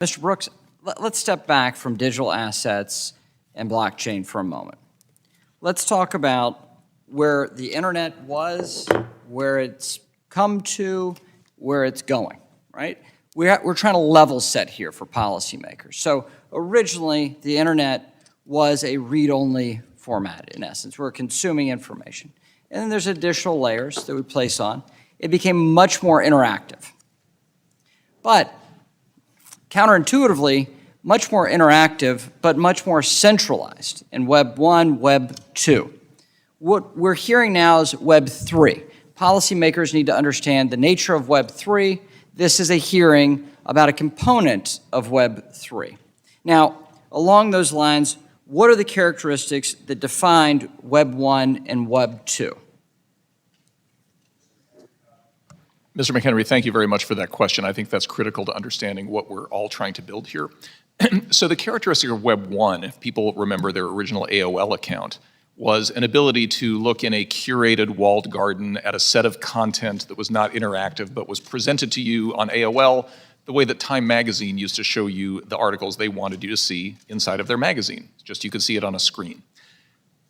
Mr. Brooks, let's step back from digital assets and blockchain for a moment. Let's talk about where the internet was, where it's come to, where it's going, right? We're trying to level set here for policymakers. So originally, the internet was a read-only format, in essence. We're consuming information. And then there's additional layers that we place on. It became much more interactive. But counterintuitively, much more interactive, but much more centralized in Web 1, Web 2. What we're hearing now is Web 3. Policymakers need to understand the nature of Web 3. This is a hearing about a component of Web 3. Now, along those lines, what are the characteristics that defined Web 1 and Web 2? Mr. McHenry, thank you very much for that question. I think that's critical to understanding what we're all trying to build here. So the characteristic of Web 1, if people remember their original AOL account, was an ability to look in a curated walled garden at a set of content that was not interactive but was presented to you on AOL the way that Time magazine used to show you the articles they wanted you to see inside of their magazine. Just you could see it on a screen.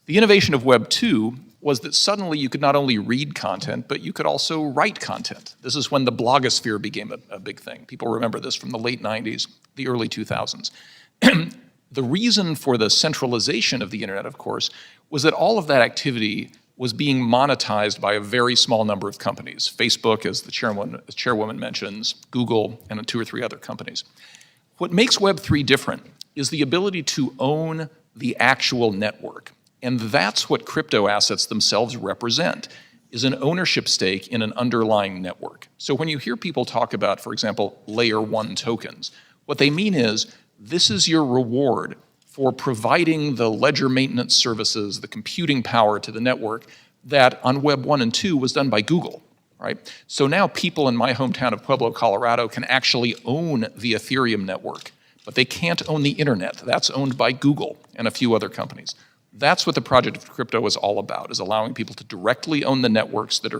The innovation of Web 2 was that suddenly you could not only read content, but you could also write content. This is when the blogosphere became a big thing. People remember this from the late 90s, the early 2000s. The reason for the centralization of the internet, of course, was that all of that activity was being monetized by a very small number of companies. Facebook, as the chairwoman mentions, Google, and 2 or 3 other companies. What makes Web 3 different is the ability to own the actual network. And that's what crypto assets themselves represent, is an ownership stake in an underlying network. So when you hear people talk about, for example, layer 1 tokens, what they mean is this is your reward for providing the ledger maintenance services, the computing power to the network that on Web 1 and 2 was done by Google, right? So now people in my hometown of Pueblo, Colorado can actually own the Ethereum network, but they can't own the internet. That's owned by Google and a few other companies. That's what the project of crypto is all about, is allowing people to directly own the networks that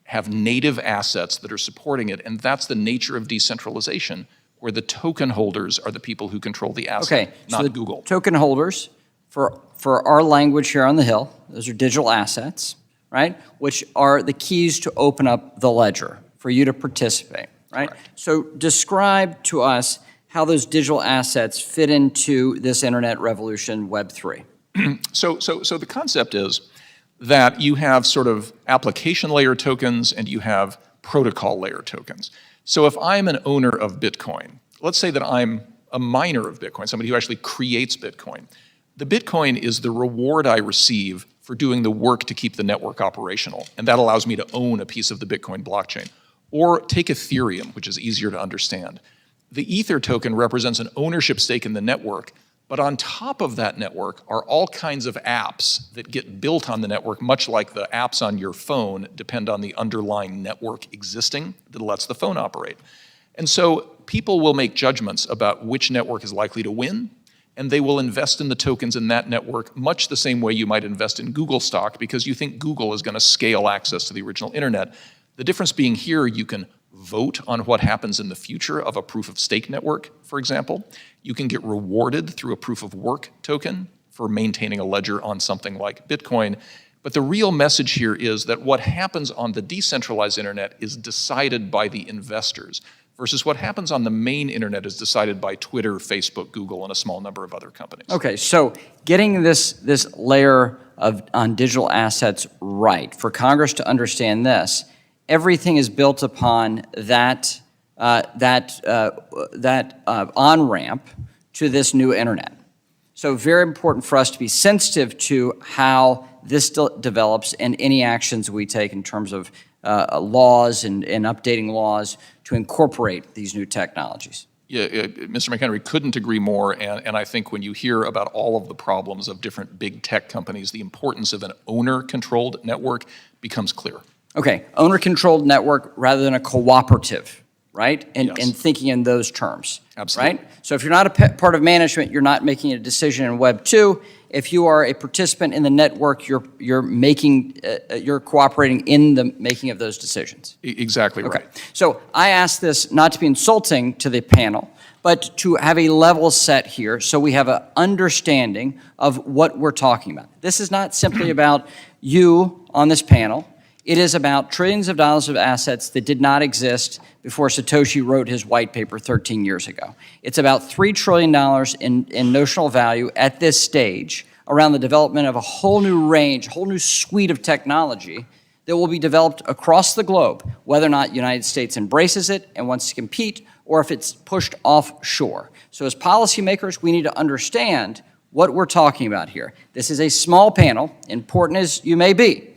have native assets that are supporting it, and that's the nature of decentralization, where the token holders are the people who control the asset, not so Google. Token holders, for our language here on the Hill, those are digital assets, right? Which are the keys to open up the ledger for you to participate, right? Correct. So describe to us how those digital assets fit into this internet revolution, Web 3. So the concept is that you have sort of application layer tokens and you have protocol layer tokens. So if I'm an owner of Bitcoin, let's say that I'm a miner of Bitcoin, somebody who actually creates Bitcoin. The Bitcoin is the reward I receive for doing the work to keep the network operational, and that allows me to own a piece of the Bitcoin blockchain. Or take Ethereum, which is easier to understand. The Ether token represents an ownership stake in the network, but on top of that network are all kinds of apps that get built on the network, much like the apps on your phone depend on the underlying network existing that lets the phone operate. And so people will make judgments about which network is likely to win, and they will invest in the tokens in that network much the same way you might invest in Google stock because you think Google is going to scale access to the original internet. The difference being here, you can vote on what happens in the future of a proof of stake network, for example. You can get rewarded through a proof of work token for maintaining a ledger on something like Bitcoin. But the real message here is that what happens on the decentralized internet is decided by the investors, versus what happens on the main internet is decided by Twitter, Facebook, Google, and a small number of other companies. Okay, so getting this layer on digital assets right, for Congress to understand this, everything is built upon that on-ramp to this new internet. So very important for us to be sensitive to how this develops and any actions we take in terms of laws and updating laws to incorporate these new technologies. Yeah, Mr. McHenry, couldn't agree more, and I think when you hear about all of the problems of different big tech companies, the importance of an owner-controlled network becomes clear. Okay, owner-controlled network rather than a cooperative, right? And Yes. thinking in those terms. Absolutely. Right? So if you're not a part of management, you're not making a decision in Web 2. If you are a participant in the network, you're cooperating in the making of those decisions. Exactly right. Okay. So I ask this not to be insulting to the panel, but to have a level set here so we have an understanding of what we're talking about. This is not simply about you on this panel. It is about trillions of dollars of assets that did not exist before Satoshi wrote his white paper 13 years ago. It's about $3 trillion in notional value at this stage around the development of a whole new range, a whole new suite of technology that will be developed across the globe, whether or not the United States embraces it and wants to compete, or if it's pushed offshore. So as policymakers, we need to understand what we're talking about here. This is a small panel, important as you may be,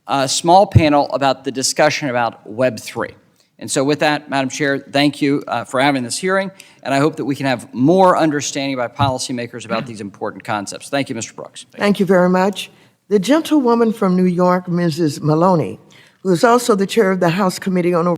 a small panel about the discussion about Web3. And so with that, Madam Chair, thank you for having this hearing, and I hope that we can have more understanding by policymakers about these important concepts. Thank you, Mr. Brooks. Thank you very much. The gentlewoman from New York, Mrs. Maloney, who is also the chair of the House Committee on